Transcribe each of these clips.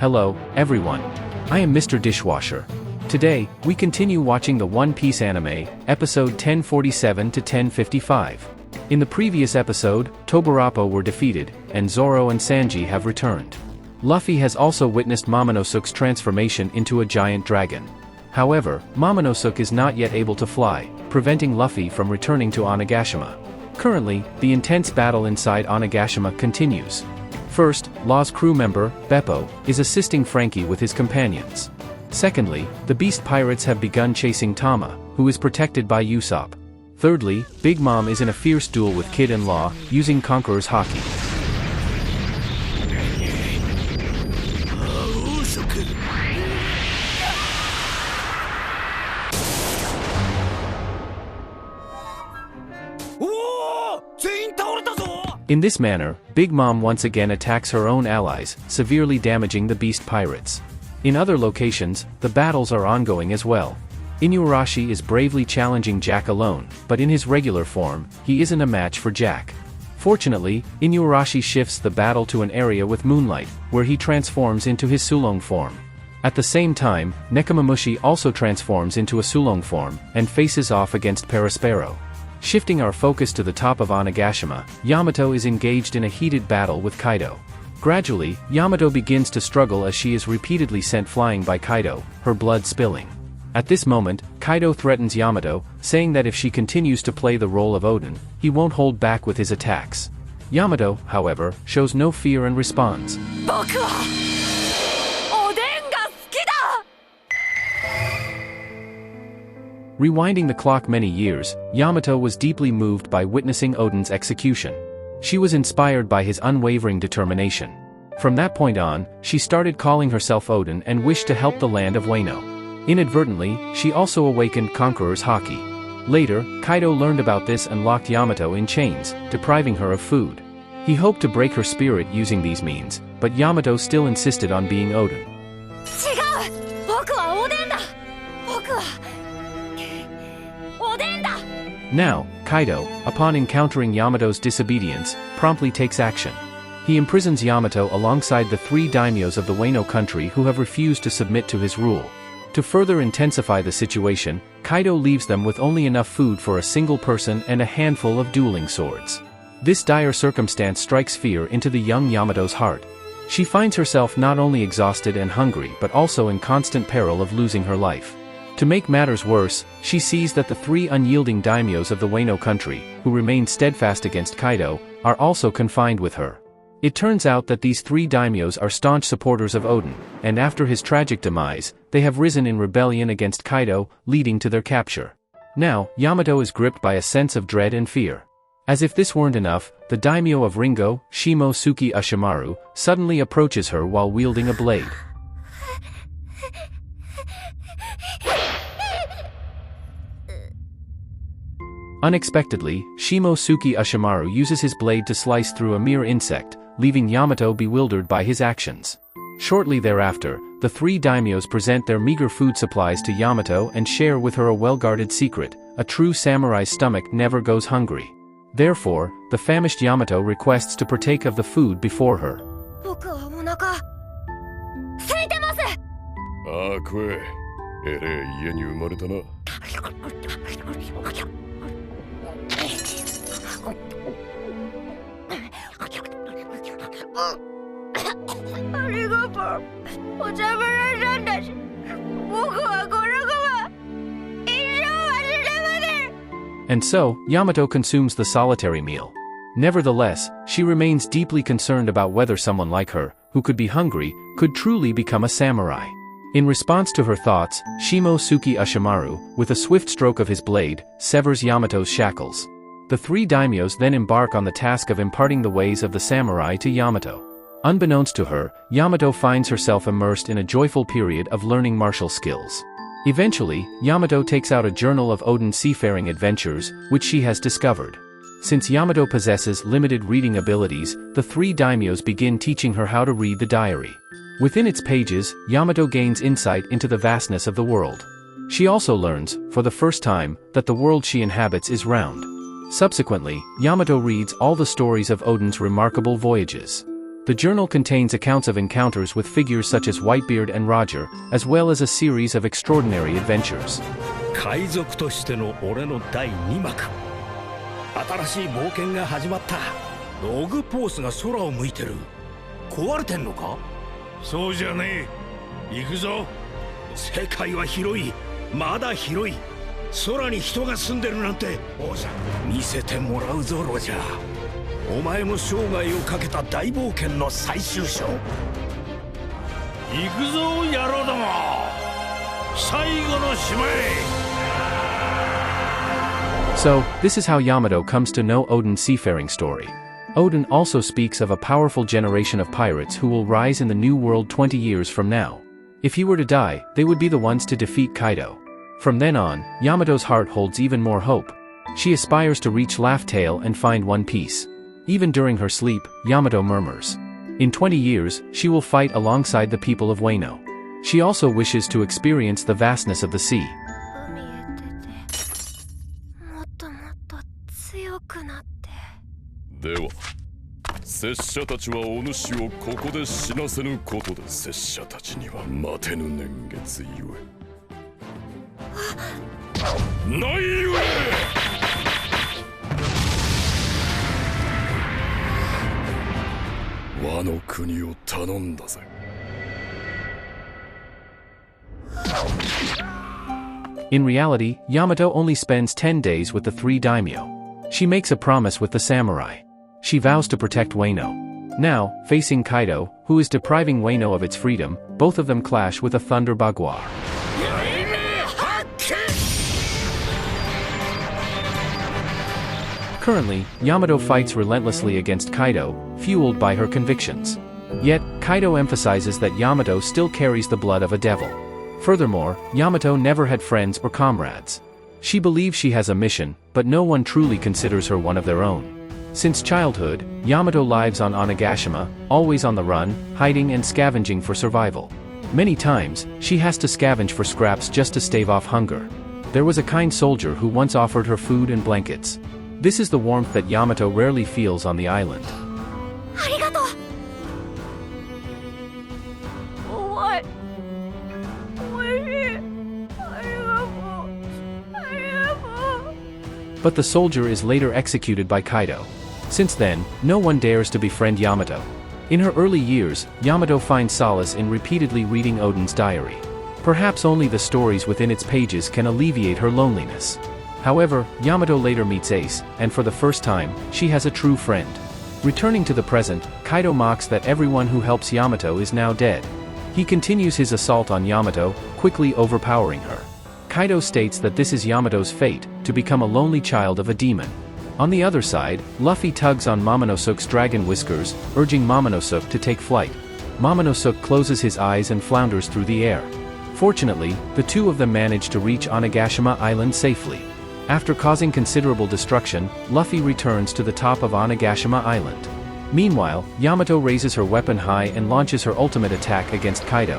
Hello, everyone. I am Mr.Dishwasher. Today, we continue watching the One Piece anime, episode 1047 to 1055. In the previous episode, Tobirappo were defeated, and Zoro and Sanji have returned. Luffy has also witnessed Momonosuke's transformation into a giant dragon. However, Momonosuke is not yet able to fly, preventing Luffy from returning to Onigashima. Currently, the intense battle inside Onigashima continues. First, Law's crew member, Beppo, is assisting Frankie with his companions. Secondly, the Beast Pirates have begun chasing Tama, who is protected by Usopp. Thirdly, Big Mom is in a fierce duel with Kid and Law, using Conqueror's Haki. In this manner, Big Mom once again attacks her own allies, severely damaging the Beast Pirates. In other locations, the battles are ongoing as well. Inuarashi is bravely challenging Jack alone, but in his regular form, he isn't a match for Jack. Fortunately, Inuarashi shifts the battle to an area with moonlight, where he transforms into his Sulong form. At the same time, Nekomamushi also transforms into a Sulong form, and faces off against Perospero. Shifting our focus to the top of Onigashima, Yamato is engaged in a heated battle with Kaido. Gradually, Yamato begins to struggle as she is repeatedly sent flying by Kaido, her blood spilling. At this moment, Kaido threatens Yamato, saying that if she continues to play the role of Odin, he won't hold back with his attacks. Yamato, however, shows no fear and responds. Rewinding the clock many years, Yamato was deeply moved by witnessing Odin's execution. She was inspired by his unwavering determination. From that point on, she started calling herself Odin and wished to help the land of Wano. Inadvertently, she also awakened Conqueror's Haki. Later, Kaido learned about this and locked Yamato in chains, depriving her of food. He hoped to break her spirit using these means, but Yamato still insisted on being Odin. Now, Kaido, upon encountering Yamato's disobedience, promptly takes action. He imprisons Yamato alongside the three daimyos of the Wano country who have refused to submit to his rule. To further intensify the situation, Kaido leaves them with only enough food for a single person and a handful of dueling swords. This dire circumstance strikes fear into the young Yamato's heart. She finds herself not only exhausted and hungry but also in constant peril of losing her life. To make matters worse, she sees that the three unyielding daimyos of the Wano country, who remain steadfast against Kaido, are also confined with her. It turns out that these three daimyos are staunch supporters of Odin, and after his tragic demise, they have risen in rebellion against Kaido, leading to their capture. Now, Yamato is gripped by a sense of dread and fear. As if this weren't enough, the daimyo of Ringo, Shimosuke Ashimaru, suddenly approaches her while wielding a blade. Unexpectedly, Shimosuke Ashimaru uses his blade to slice through a mere insect, leaving Yamato bewildered by his actions. Shortly thereafter, the three daimyos present their meager food supplies to Yamato and share with her a well-guarded secret: a true samurai's stomach never goes hungry. Therefore, the famished Yamato requests to partake of the food before her. And so, Yamato consumes the solitary meal. Nevertheless, she remains deeply concerned about whether someone like her, who could be hungry, could truly become a samurai. In response to her thoughts, Shimosuke Ashimaru, with a swift stroke of his blade, severs Yamato's shackles. The three daimyos then embark on the task of imparting the ways of the samurai to Yamato. Unbeknownst to her, Yamato finds herself immersed in a joyful period of learning martial skills. Eventually, Yamato takes out a journal of Odin's seafaring adventures, which she has discovered. Since Yamato possesses limited reading abilities, the three daimyos begin teaching her how to read the diary. Within its pages, Yamato gains insight into the vastness of the world. She also learns, for the first time, that the world she inhabits is round. Subsequently, Yamato reads all the stories of Odin's remarkable voyages. The journal contains accounts of encounters with figures such as Whitebeard and Roger, as well as a series of extraordinary adventures. 海賊としての俺の第2幕。新しい冒険が始まった。ログポースが空を向いてる。壊れてんのか？そうじゃねえ。行くぞ。世界は広い。まだ広い。空に人が住んでるなんて見せてもらうぞロジャー。お前も生涯をかけた大冒険の最終章。行くぞ野郎ども。最後の島へ。So, this is how Yamato comes to know Oden's seafaring story. Oden also speaks of a powerful generation of pirates who will rise in the New World 20 years from now. If he were to die, they would be the ones to defeat Kaido. From then on, Yamato's heart holds even more hope. She aspires to reach Laugh Tale and find One Piece. Even during her sleep, Yamato murmurs. In 20 years, she will fight alongside the people of Wano. She also wishes to experience the vastness of the sea. では、拙者たちはお主をここで死なせぬことで拙者たちには待てぬ年月ゆえ。ないゆえ。和の国を頼んだぜ。In reality, Yamato only spends 10 days with the three daimyo. She makes a promise with the samurai. She vows to protect Wano. Now, facing Kaido, who is depriving Wano of its freedom, both of them clash with a thunder bagua. Currently, Yamato fights relentlessly against Kaido, fueled by her convictions. Yet, Kaido emphasizes that Yamato still carries the blood of a devil. Furthermore, Yamato never had friends or comrades. She believes she has a mission, but no one truly considers her one of their own. Since childhood, Yamato lives on Onigashima, always on the run, hiding and scavenging for survival. Many times, she has to scavenge for scraps just to stave off hunger. There was a kind soldier who once offered her food and blankets. This is the warmth that Yamato rarely feels on the island. But the soldier is later executed by Kaido. Since then, no one dares to befriend Yamato. In her early years, Yamato finds solace in repeatedly reading Oden's diary. Perhaps only the stories within its pages can alleviate her loneliness. However, Yamato later meets Ace, and for the first time, she has a true friend. Returning to the present, Kaido mocks that everyone who helps Yamato is now dead. He continues his assault on Yamato, quickly overpowering her. Kaido states that this is Yamato's fate, to become a lonely child of a demon. On the other side, Luffy tugs on Momonosuke's dragon whiskers, urging Momonosuke to take flight. Momonosuke closes his eyes and flounders through the air. Fortunately, the two of them manage to reach Onigashima Island safely. After causing considerable destruction, Luffy returns to the top of Onigashima Island. Meanwhile, Yamato raises her weapon high and launches her ultimate attack against Kaido.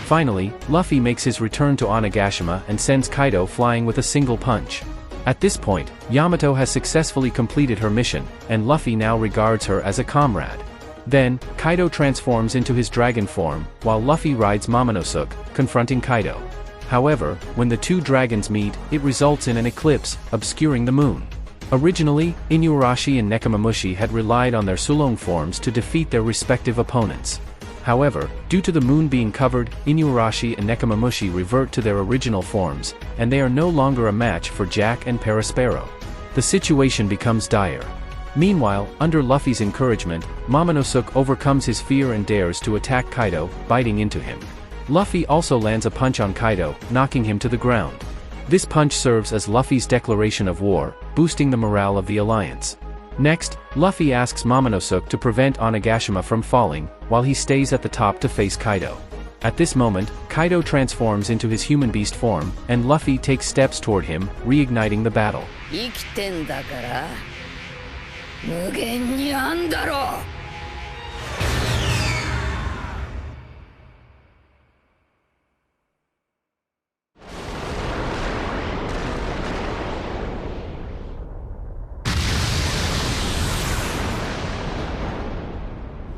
Finally, Luffy makes his return to Onigashima and sends Kaido flying with a single punch. At this point, Yamato has successfully completed her mission, and Luffy now regards her as a comrade. Then, Kaido transforms into his dragon form, while Luffy rides Momonosuke, confronting Kaido. However, when the two dragons meet, it results in an eclipse, obscuring the moon. Originally, Inuarashi and Nekomamushi had relied on their Sulong forms to defeat their respective opponents. However, due to the moon being covered, Inuarashi and Nekomamushi revert to their original forms, and they are no longer a match for Jack and Perospero. The situation becomes dire. Meanwhile, under Luffy's encouragement, Momonosuke overcomes his fear and dares to attack Kaido, biting into him. Luffy also lands a punch on Kaido, knocking him to the ground. This punch serves as Luffy's declaration of war, boosting the morale of the alliance. Next, Luffy asks Momonosuke to prevent Onigashima from falling, while he stays at the top to face Kaido. At this moment, Kaido transforms into his human beast form, and Luffy takes steps toward him, reigniting the battle. 生きてんだから無限にあんだろう。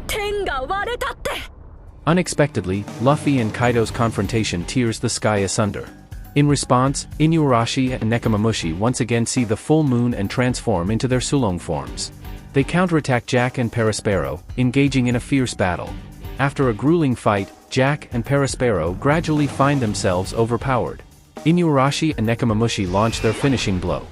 天が割れたって。 Unexpectedly, Luffy and Kaido's confrontation tears the sky asunder. In response, Inuarashi and Nekomamushi once again see the full moon and transform into their Sulong forms. They counterattack Jack and Perospero, engaging in a fierce battle. After a grueling fight, Jack and Perospero gradually find themselves overpowered. Inuarashi and Nekomamushi launch their finishing blow.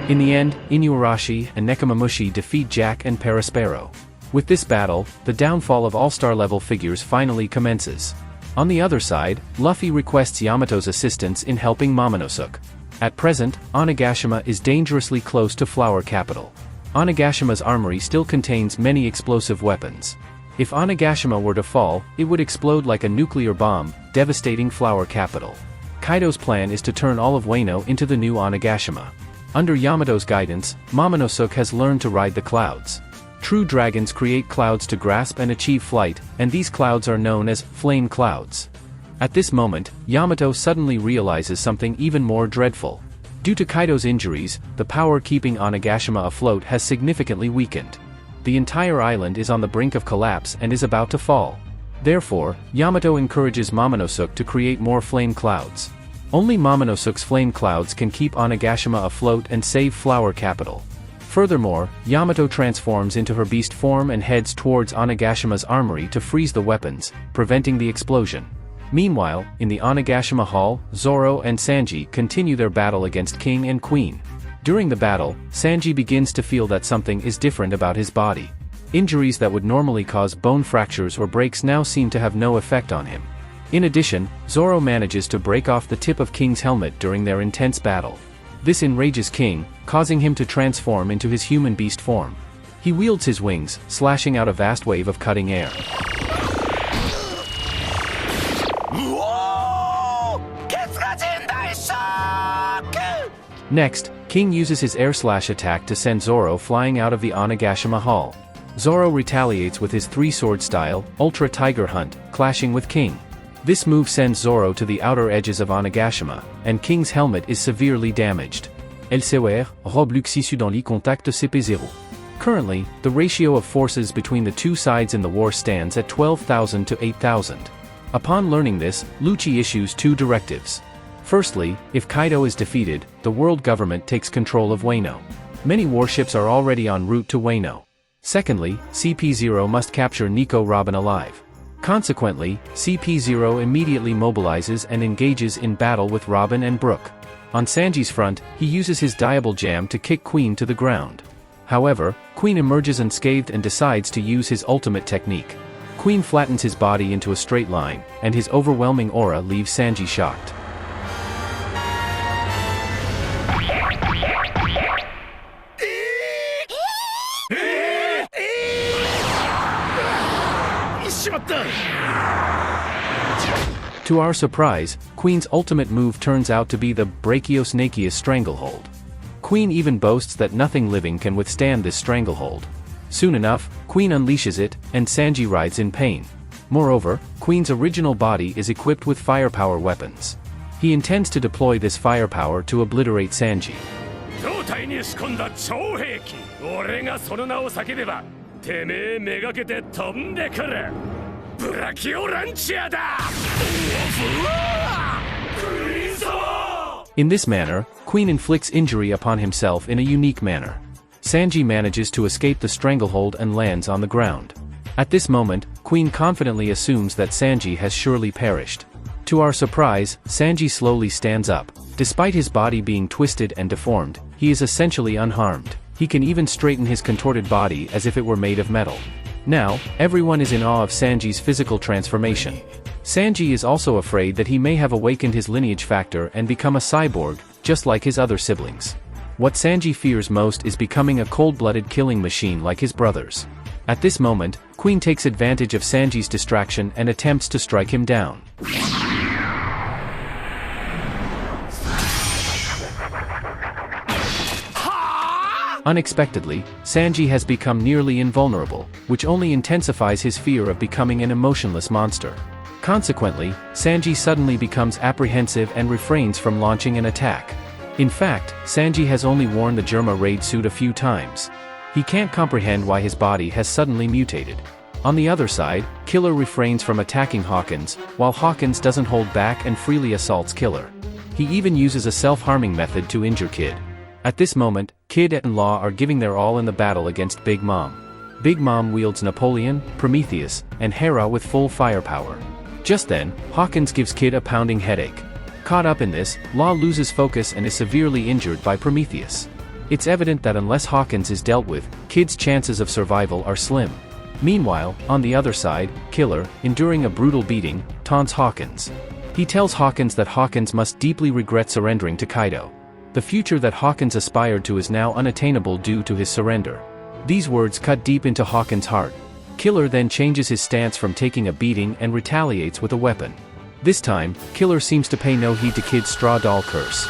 In the end, Inuarashi and Nekomamushi defeat Jack and Perospero. With this battle, the downfall of all-star level figures finally commences. On the other side, Luffy requests Yamato's assistance in helping Momonosuke. At present, Onigashima is dangerously close to Flower Capital. Onagashima's armory still contains many explosive weapons. If Onigashima were to fall, it would explode like a nuclear bomb, devastating Flower Capital. Kaido's plan is to turn all of Wano into the new Onigashima. Under Yamato's guidance, Momonosuke has learned to ride the clouds. True dragons create clouds to grasp and achieve flight, and these clouds are known as flame clouds. At this moment, Yamato suddenly realizes something even more dreadful. Due to Kaido's injuries, the power keeping Onigashima afloat has significantly weakened. The entire island is on the brink of collapse and is about to fall. Therefore, Yamato encourages Momonosuke to create more flame clouds. Only Momonosuke's flame clouds can keep Onigashima afloat and save Flower Capital. Furthermore, Yamato transforms into her beast form and heads towards Onagashima's armory to freeze the weapons, preventing the explosion. Meanwhile, in the Onigashima Hall, Zoro and Sanji continue their battle against King and Queen. During the battle, Sanji begins to feel that something is different about his body. Injuries that would normally cause bone fractures or breaks now seem to have no effect on him. In addition, Zoro manages to break off the tip of King's helmet during their intense battle. This enrages King, causing him to transform into his human beast form. He wields his wings, slashing out a vast wave of cutting air. Next, King uses his air slash attack to send Zoro flying out of the Onigashima Hall. Zoro retaliates with his three-sword style, Ultra Tiger Hunt, clashing with King. This move sends Zoro to the outer edges of Onigashima, and King's helmet is severely damaged. LCOR, robe luxissu dans le contact CP0. Currently, the ratio of forces between the two sides in the war stands at 12,000 to 8,000. Upon learning this, Lucci issues two directives. Firstly, if Kaido is defeated, the world government takes control of Wano. Many warships are already en route to Wano. Secondly, CP0 must capture Nico Robin alive. Consequently, CP0 immediately mobilizes and engages in battle with Robin and Brook. On Sanji's front, he uses his Diable Jam to kick Queen to the ground. However, Queen emerges unscathed and decides to use his ultimate technique. Queen flattens his body into a straight line, and his overwhelming aura leaves Sanji shocked. To our surprise, Queen's ultimate move turns out to be the Brachiosnakeus Stranglehold. Queen even boasts that nothing living can withstand this stranglehold. Soon enough, Queen unleashes it, and Sanji writhes in pain. Moreover, Queen's original body is equipped with firepower weapons. He intends to deploy this firepower to obliterate Sanji. In this manner, Queen inflicts injury upon himself in a unique manner. Sanji manages to escape the stranglehold and lands on the ground. At this moment, Queen confidently assumes that Sanji has surely perished. To our surprise, Sanji slowly stands up. Despite his body being twisted and deformed, he is essentially unharmed. He can even straighten his contorted body as if it were made of metal. Now, everyone is in awe of Sanji's physical transformation. Sanji is also afraid that he may have awakened his lineage factor and become a cyborg, just like his other siblings. What Sanji fears most is becoming a cold-blooded killing machine like his brothers. At this moment, Queen takes advantage of Sanji's distraction and attempts to strike him down. Unexpectedly, Sanji has become nearly invulnerable, which only intensifies his fear of becoming an emotionless monster. Consequently, Sanji suddenly becomes apprehensive and refrains from launching an attack. In fact, Sanji has only worn the Germa raid suit a few times. He can't comprehend why his body has suddenly mutated. On the other side, Killer refrains from attacking Hawkins, while Hawkins doesn't hold back and freely assaults Killer. He even uses a self-harming method to injure Kid. At this moment, Kid and Law are giving their all in the battle against Big Mom. Big Mom wields Napoleon, Prometheus, and Hera with full firepower. Just then, Hawkins gives Kid a pounding headache. Caught up in this, Law loses focus and is severely injured by Prometheus. It's evident that unless Hawkins is dealt with, Kid's chances of survival are slim. Meanwhile, on the other side, Killer, enduring a brutal beating, taunts Hawkins. He tells Hawkins that Hawkins must deeply regret surrendering to Kaido. The future that Hawkins aspired to is now unattainable due to his surrender. These words cut deep into Hawkins' heart. Killer then changes his stance from taking a beating and retaliates with a weapon. This time, Killer seems to pay no heed to Kid's straw doll curse.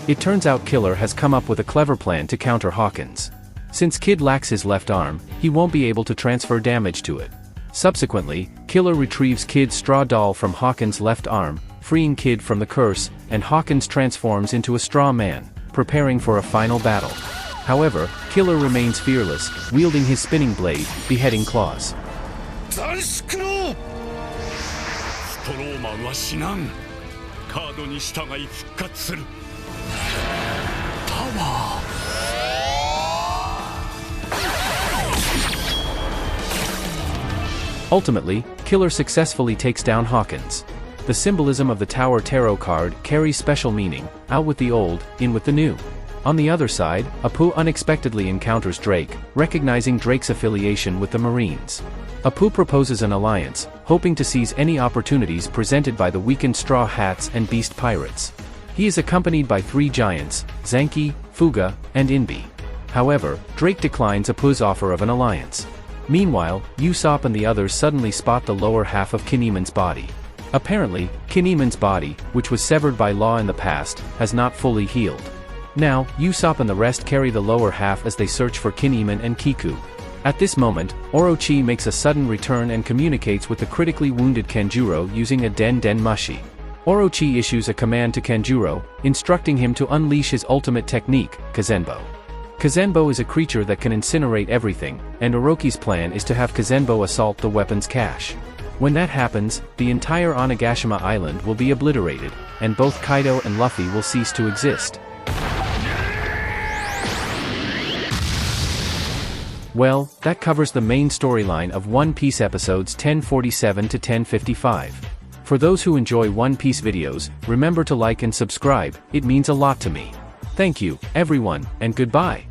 It turns out Killer has come up with a clever plan to counter Hawkins. Since Kid lacks his left arm, he won't be able to transfer damage to it. Subsequently, Killer retrieves Kid's straw doll from Hawkins' left arm, freeing Kid from the curse, and Hawkins transforms into a straw man, preparing for a final battle. However, Killer remains fearless, wielding his spinning blade, beheading claws. Ultimately, Killer successfully takes down Hawkins. The symbolism of the Tower Tarot card carries special meaning: out with the old, in with the new. On the other side, Apu unexpectedly encounters Drake, recognizing Drake's affiliation with the Marines. Apu proposes an alliance, hoping to seize any opportunities presented by the weakened Straw Hats and Beast Pirates. He is accompanied by three giants, Zanki, Fuga, and Inbi. However, Drake declines Apu's offer of an alliance. Meanwhile, Usopp and the others suddenly spot the lower half of Kinemon's body. Apparently, Kinemon's body, which was severed by Law in the past, has not fully healed. Now, Usopp and the rest carry the lower half as they search for Kinemon and Kiku. At this moment, Orochi makes a sudden return and communicates with the critically wounded Kanjuro using a Den Den Mushi. Orochi issues a command to Kanjuro, instructing him to unleash his ultimate technique, Kazenbo. Kazenbo is a creature that can incinerate everything, and Orochi's plan is to have Kazenbo assault the weapon's cache. When that happens, the entire Onigashima island will be obliterated, and both Kaido and Luffy will cease to exist. Well, that covers the main storyline of One Piece episodes 1047 to 1055. For those who enjoy One Piece videos, remember to like and subscribe, it means a lot to me. Thank you, everyone, and goodbye.